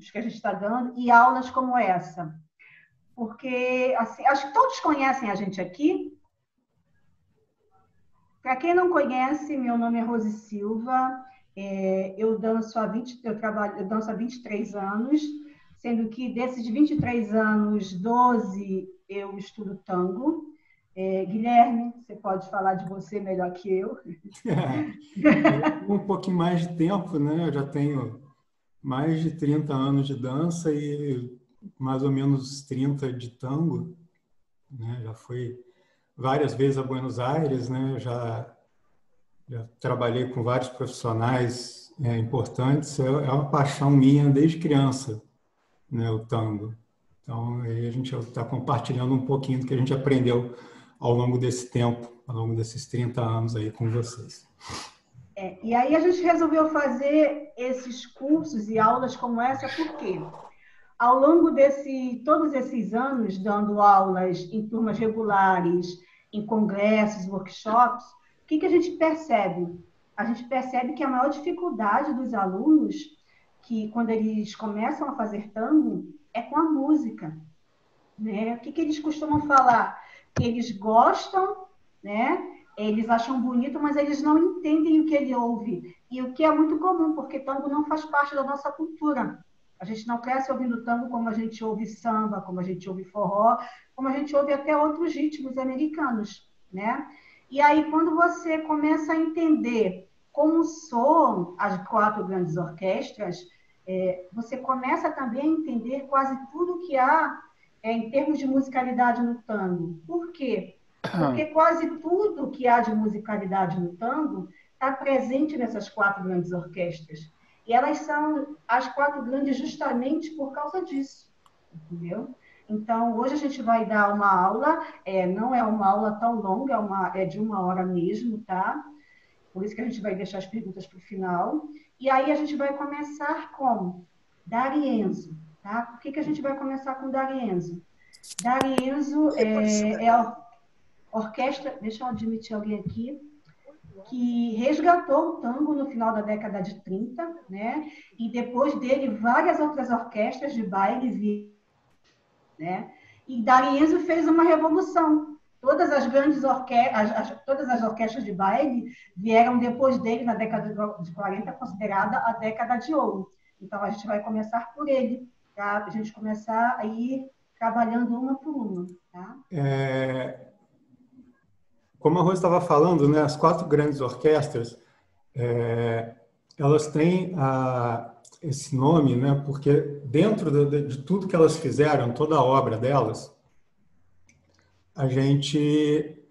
cursos que a gente está dando e aulas como essa. Porque, assim, acho que todos conhecem a gente aqui. Para quem não conhece, meu nome é Rose Silva. Eu danço eu danço há 23 anos, sendo que desses 23 anos, 12 eu estudo tango. Guilherme, você pode falar de você melhor que eu. Um pouquinho mais de tempo, né? Eu já tenho mais de 30 anos de dança e mais ou menos 30 de tango, né? Já fui várias vezes a Buenos Aires, né? Já trabalhei com vários profissionais importantes. É uma paixão minha desde criança, né? O tango. Então, aí a gente está compartilhando um pouquinho do que a gente aprendeu ao longo desse tempo, ao longo desses 30 anos aí com vocês. E aí a gente resolveu fazer esses cursos e aulas como essa, por quê? Ao longo todos esses anos, dando aulas em turmas regulares, em congressos, workshops, o que a gente percebe? A gente percebe que a maior dificuldade dos alunos, que quando eles começam a fazer tango, é com a música. Né? O que eles costumam falar? Que eles gostam, né? Eles acham bonito, mas eles não entendem o que ele ouve. E o que é muito comum, porque tango não faz parte da nossa cultura. A gente não cresce ouvindo tango como a gente ouve samba, como a gente ouve forró, como a gente ouve até outros ritmos americanos, né? E aí, quando você começa a entender como soam as 4 grandes orquestras, você começa também a entender quase tudo que há em termos de musicalidade no tango. Por quê? Porque quase tudo que há de musicalidade no tango está presente nessas 4 grandes orquestras. E elas são as 4 grandes justamente por causa disso, entendeu? Então, hoje a gente vai dar uma aula, não é uma aula tão longa, é de 1 hora mesmo, tá? Por isso que a gente vai deixar as perguntas para o final. E aí a gente vai começar com D'Arienzo, tá? Por que a gente vai começar com D'Arienzo? D'Arienzo é a orquestra, deixa eu admitir alguém aqui, que resgatou o tango no final da década de 30, né? E depois dele, várias outras orquestras de baile, né? E D'Arienzo fez uma revolução. Todas as grandes todas as orquestras de baile vieram depois dele, na década de 40, considerada a década de ouro. Então, a gente vai começar por ele, tá? A gente começar a ir trabalhando uma por uma, tá? Como a Rose estava falando, né, as 4 grandes orquestras, elas têm esse nome, né, porque dentro de tudo que elas fizeram, toda a obra delas, a gente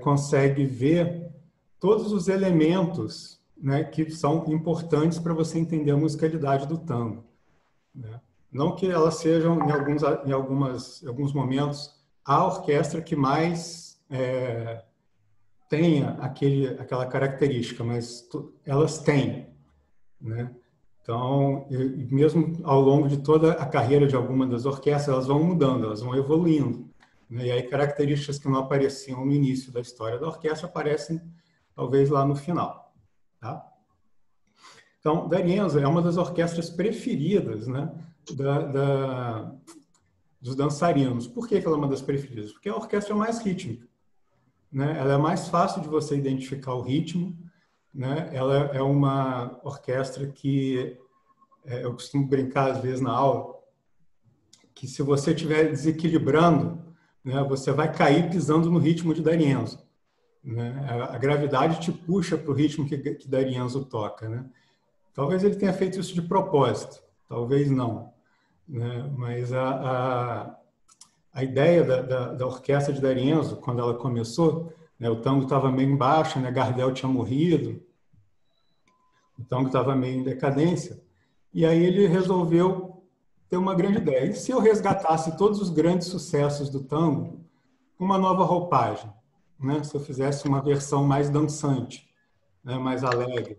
consegue ver todos os elementos, né, que são importantes para você entender a musicalidade do tango, né? Não que elas sejam, em alguns momentos, a orquestra que mais tenha aquela característica, mas elas têm, né? Então, mesmo ao longo de toda a carreira de alguma das orquestras, elas vão mudando, elas vão evoluindo, né? E aí características que não apareciam no início da história da orquestra aparecem talvez lá no final, tá? Então, D'Arienzo é uma das orquestras preferidas, né, dos dançarinos. Por que ela é uma das preferidas? Porque é a orquestra mais rítmica, né? Ela é mais fácil de você identificar o ritmo, né? Ela é uma orquestra que eu costumo brincar às vezes na aula que se você estiver desequilibrando, né, você vai cair pisando no ritmo de D'Arienzo, né? A gravidade te puxa para o ritmo que D'Arienzo toca, né? Talvez ele tenha feito isso de propósito, talvez não, né? Mas a ideia da orquestra de D'Arienzo, quando ela começou, né, o tango estava meio em baixa, né, Gardel tinha morrido, o tango estava meio em decadência, e aí ele resolveu ter uma grande ideia. E se eu resgatasse todos os grandes sucessos do tango com uma nova roupagem, né? Se eu fizesse uma versão mais dançante, né, mais alegre,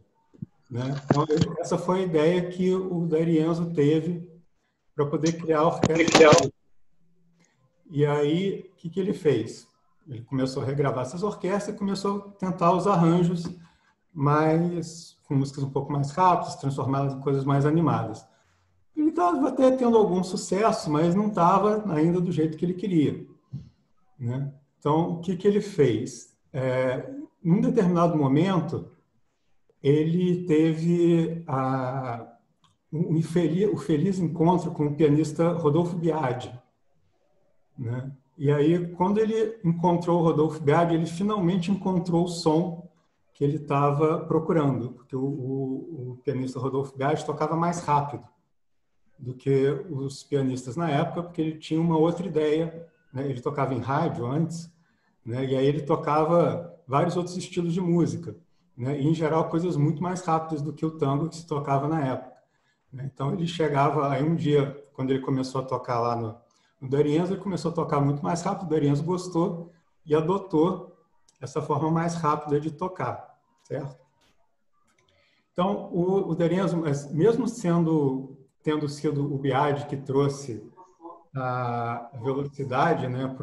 né? Então, essa foi a ideia que o D'Arienzo teve para poder criar a orquestra. E aí, o que ele fez? Ele começou a regravar essas orquestras e começou a tentar os arranjos com músicas um pouco mais rápidas, transformá-las em coisas mais animadas. Ele estava até tendo algum sucesso, mas não estava ainda do jeito que ele queria, né? Então, o que que ele fez? Num determinado momento, ele teve o feliz encontro com o pianista Rodolfo Biagi, né? E aí, quando ele encontrou o Rodolfo Biagi, ele finalmente encontrou o som que ele estava procurando, porque o pianista Rodolfo Biagi tocava mais rápido do que os pianistas na época, porque ele tinha uma outra ideia, né? Ele tocava em rádio antes, né? E aí ele tocava vários outros estilos de música, né? E, em geral, coisas muito mais rápidas do que o tango que se tocava na época, né? Então, ele chegava, aí um dia, quando ele começou a tocar lá no D'Arienzo, ele começou a tocar muito mais rápido, o D'Arienzo gostou e adotou essa forma mais rápida de tocar, certo? Então, o D'Arienzo, mesmo tendo sido o Biagi que trouxe a velocidade, né,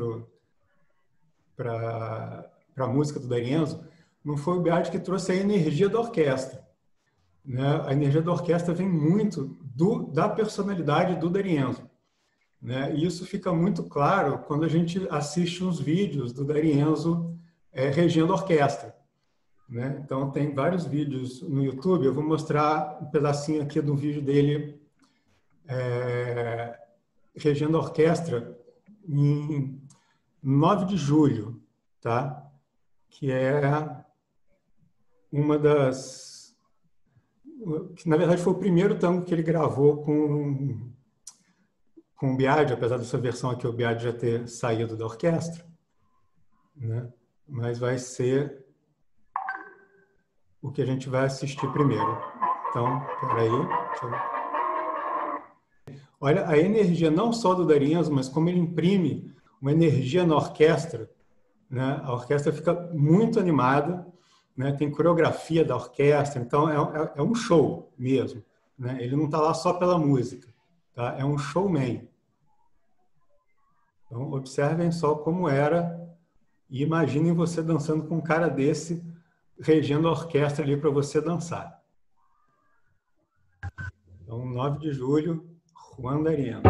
para a música do D'Arienzo, não foi o Biagi que trouxe a energia da orquestra, né? A energia da orquestra vem muito da personalidade do D'Arienzo, né? E isso fica muito claro quando a gente assiste uns vídeos do D'Arienzo regendo a orquestra, né? Então, tem vários vídeos no YouTube. Eu vou mostrar um pedacinho aqui do vídeo dele regendo a orquestra em 9 de julho, tá? Que é uma das... que, na verdade, foi o primeiro tango que ele gravou com o Biagi, apesar dessa versão aqui o Biagi já ter saído da orquestra, né? Mas vai ser o que a gente vai assistir primeiro. Então, peraí. Olha a energia não só do D'Arienzo, mas como ele imprime uma energia na orquestra, né? A orquestra fica muito animada, né? Tem coreografia da orquestra, então é um show mesmo, né? Ele não está lá só pela música, tá? É um showman. Então, observem só como era e imaginem você dançando com um cara desse, regendo a orquestra ali para você dançar. Então, 9 de julho, Juan D'Arienzo.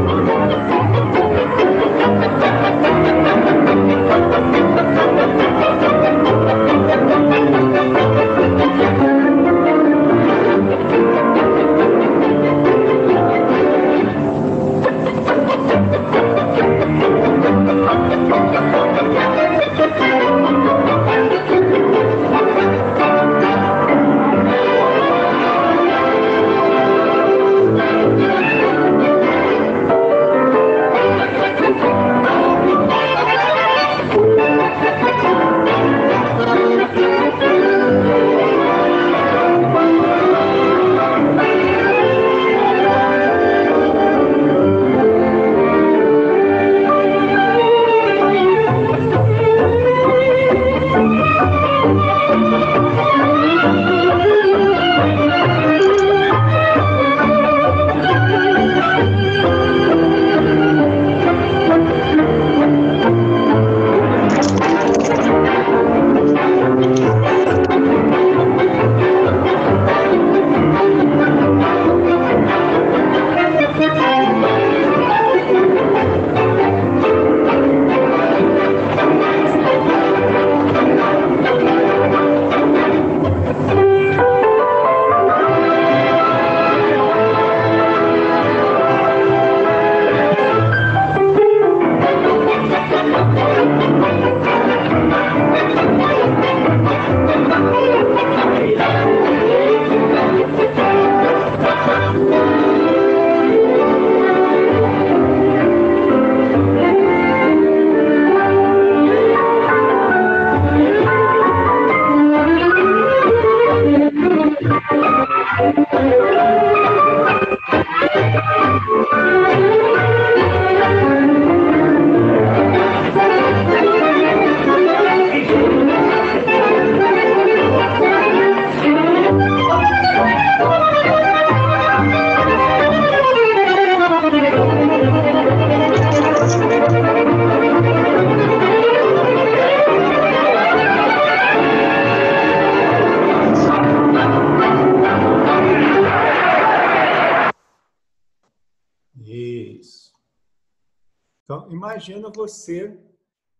Então, imagina você,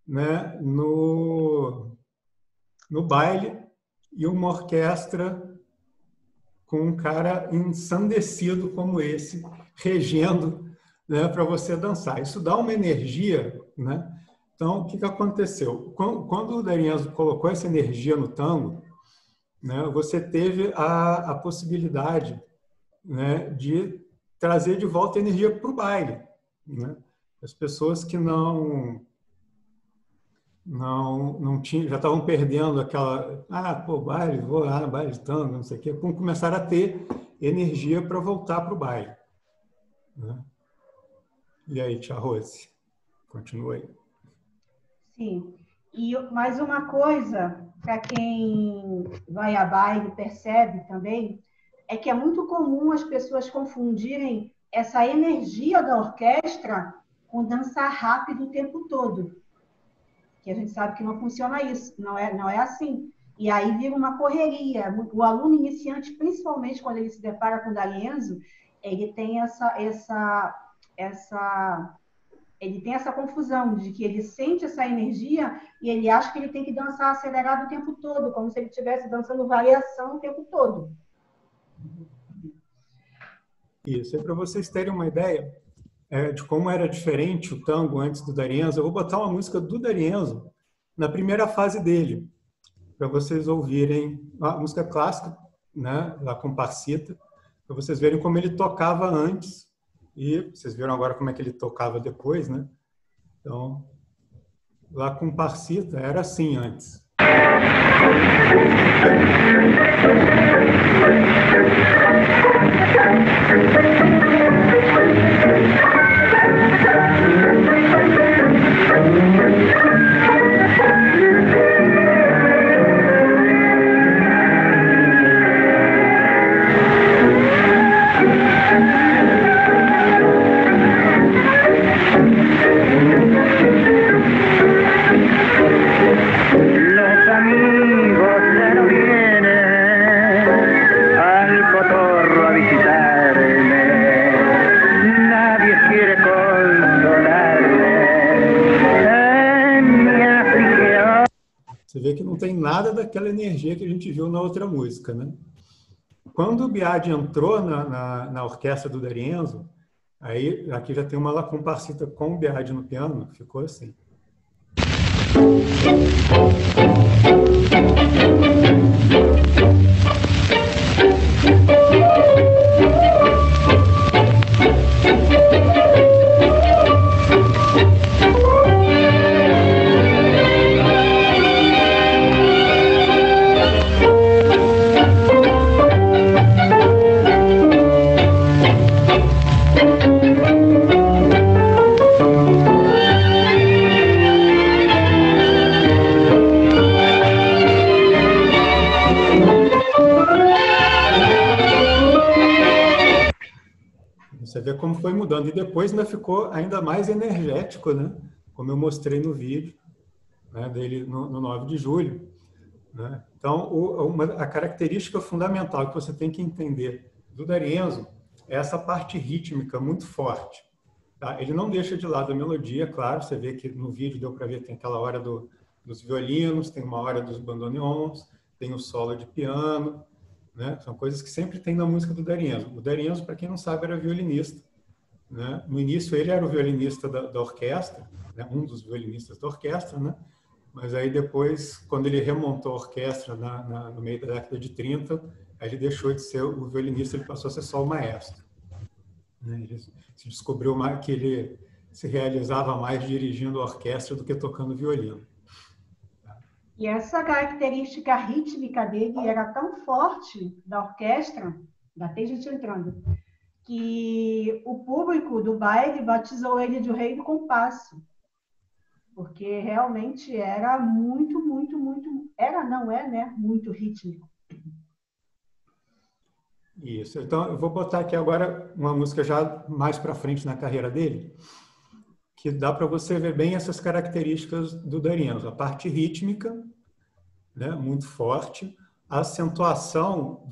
né, no baile e uma orquestra com um cara ensandecido como esse, regendo, né, para você dançar. Isso dá uma energia, né? Então, o que aconteceu? Quando o D'Arienzo colocou essa energia no tango, né, você teve a possibilidade, né, de trazer de volta a energia para o baile, né? As pessoas que não tinham, já estavam perdendo aquela, pô, baile, vou lá, baile de tango, não sei o quê, começaram a ter energia para voltar para o baile, né? E aí, tia Rose, continua aí. Sim. E mais uma coisa, para quem vai a baile percebe também, é que é muito comum as pessoas confundirem essa energia da orquestra com dançar rápido o tempo todo. Que a gente sabe que não funciona isso, não é assim. E aí vira uma correria. O aluno iniciante, principalmente quando ele se depara com o D'Arienzo, ele tem ele tem essa confusão de que ele sente essa energia e ele acha que ele tem que dançar acelerado o tempo todo, como se ele estivesse dançando variação o tempo todo. Isso, é para vocês terem uma ideia de como era diferente o tango antes do D'Arienzo. Eu vou botar uma música do D'Arienzo na primeira fase dele, para vocês ouvirem a música clássica, né, La Comparsita, para vocês verem como ele tocava antes e vocês viram agora como é que ele tocava depois, né? Então, La Comparsita era assim antes. Você vê que não tem nada daquela energia que a gente viu na outra música, né? Quando o Biagi entrou na orquestra do D'Arienzo, aí aqui já tem uma La Comparsita com o Biagi no piano, ficou assim. Você vê como foi mudando. E depois ainda ficou ainda mais energético, né? Como eu mostrei no vídeo, né, dele no 9 de julho. Né? Então, a característica fundamental que você tem que entender do D'Arienzo é essa parte rítmica muito forte. Tá? Ele não deixa de lado a melodia, claro. Você vê que no vídeo deu para ver que tem aquela hora dos violinos, tem uma hora dos bandoneons, tem o solo de piano. Né? São coisas que sempre tem na música do D'Arienzo. O D'Arienzo, para quem não sabe, era violinista. Né? No início, ele era o violinista da orquestra, né? Um dos violinistas da orquestra, né? Mas aí depois, quando ele remontou a orquestra no meio da década de 30, aí ele deixou de ser o violinista, ele passou a ser só o maestro. Né? Ele se descobriu que ele se realizava mais dirigindo a orquestra do que tocando violino. E essa característica rítmica dele era tão forte da orquestra, da gente entrando, que o público do baile batizou ele de o Rei do Compasso, porque realmente era muito, muito rítmico. Isso. Então, eu vou botar aqui agora uma música já mais para frente na carreira dele, que dá para você ver bem essas características do D'Arienzo. A parte rítmica, né, muito forte, a acentuação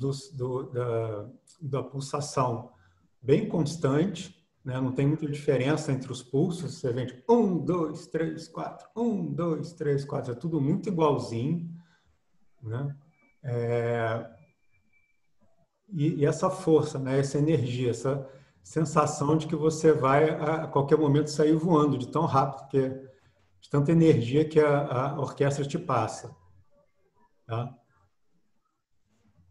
da pulsação bem constante, né? Não tem muita diferença entre os pulsos. Você vem tipo 1, 2, 3, 4, 1, 2, 3, 4. É tudo muito igualzinho, né? E essa força, né? Essa energia, essa sensação de que você vai a qualquer momento sair voando de tão rápido, de tanta energia que a orquestra te passa. Tá?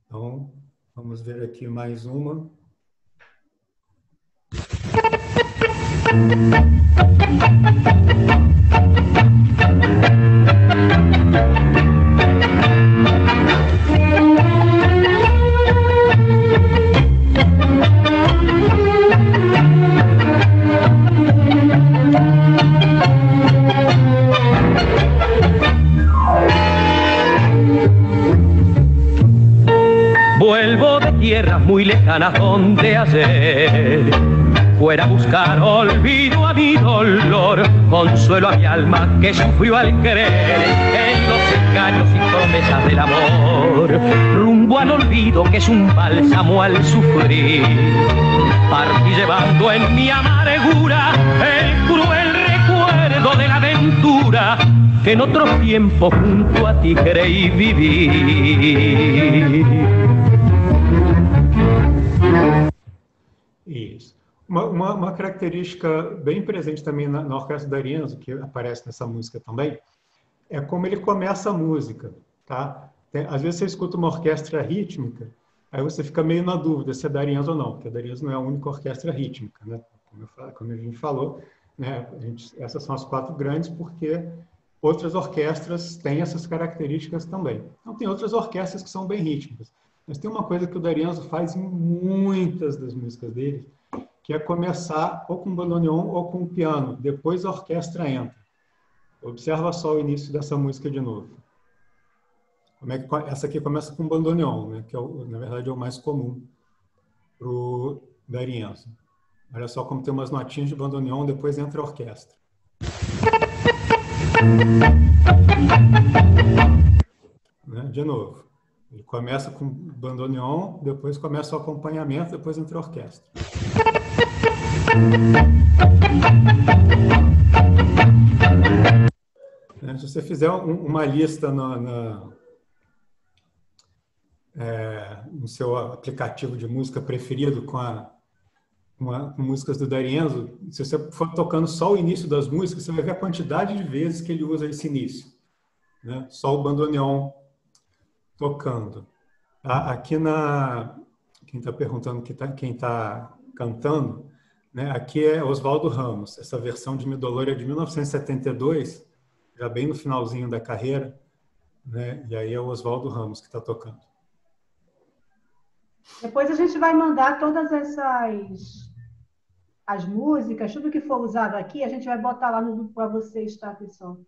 Então, vamos ver aqui mais uma. Vuelvo de tierras muy lejanas donde ayer fuera a buscar olvido a mi dolor, consuelo a mi alma que sufrió al querer en los engaños y promesas del amor, rumbo al olvido que es un bálsamo al sufrir. Partí llevando en mi amargura el cruel recuerdo de la aventura que en otro tiempo junto a ti creí vivir. Isso. Uma característica bem presente também na Orquestra D'Arienzo, que aparece nessa música também, é como ele começa a música. Tá? Às vezes você escuta uma orquestra rítmica, aí você fica meio na dúvida se é D'Arienzo ou não, porque a D'Arienzo não é a única orquestra rítmica. Né? Como a gente falou, né? Essas são as 4 grandes, porque outras orquestras têm essas características também. Então, tem outras orquestras que são bem rítmicas. Mas tem uma coisa que o D'Arienzo faz em muitas das músicas dele, que é começar ou com bandoneon ou com piano. Depois a orquestra entra. Observa só o início dessa música de novo. Essa aqui começa com bandoneon, né? Que na verdade é o mais comum para o D'Arienzo. Olha só como tem umas notinhas de bandoneon, depois entra a orquestra. Né? De novo. Ele começa com bandoneon, depois começa o acompanhamento, depois entra a orquestra. Se você fizer uma lista no seu aplicativo de música preferido com músicas do D'Arienzo, se você for tocando só o início das músicas, você vai ver a quantidade de vezes que ele usa esse início. Né? Só o bandoneon tocando. Aqui quem está perguntando quem está cantando, né? Aqui é Oswaldo Ramos. Essa versão de Mi Dolor é de 1972, já bem no finalzinho da carreira, né? E aí é o Oswaldo Ramos que está tocando. Depois a gente vai mandar todas as músicas, tudo que for usado aqui, a gente vai botar lá no grupo para vocês, tá, pessoal?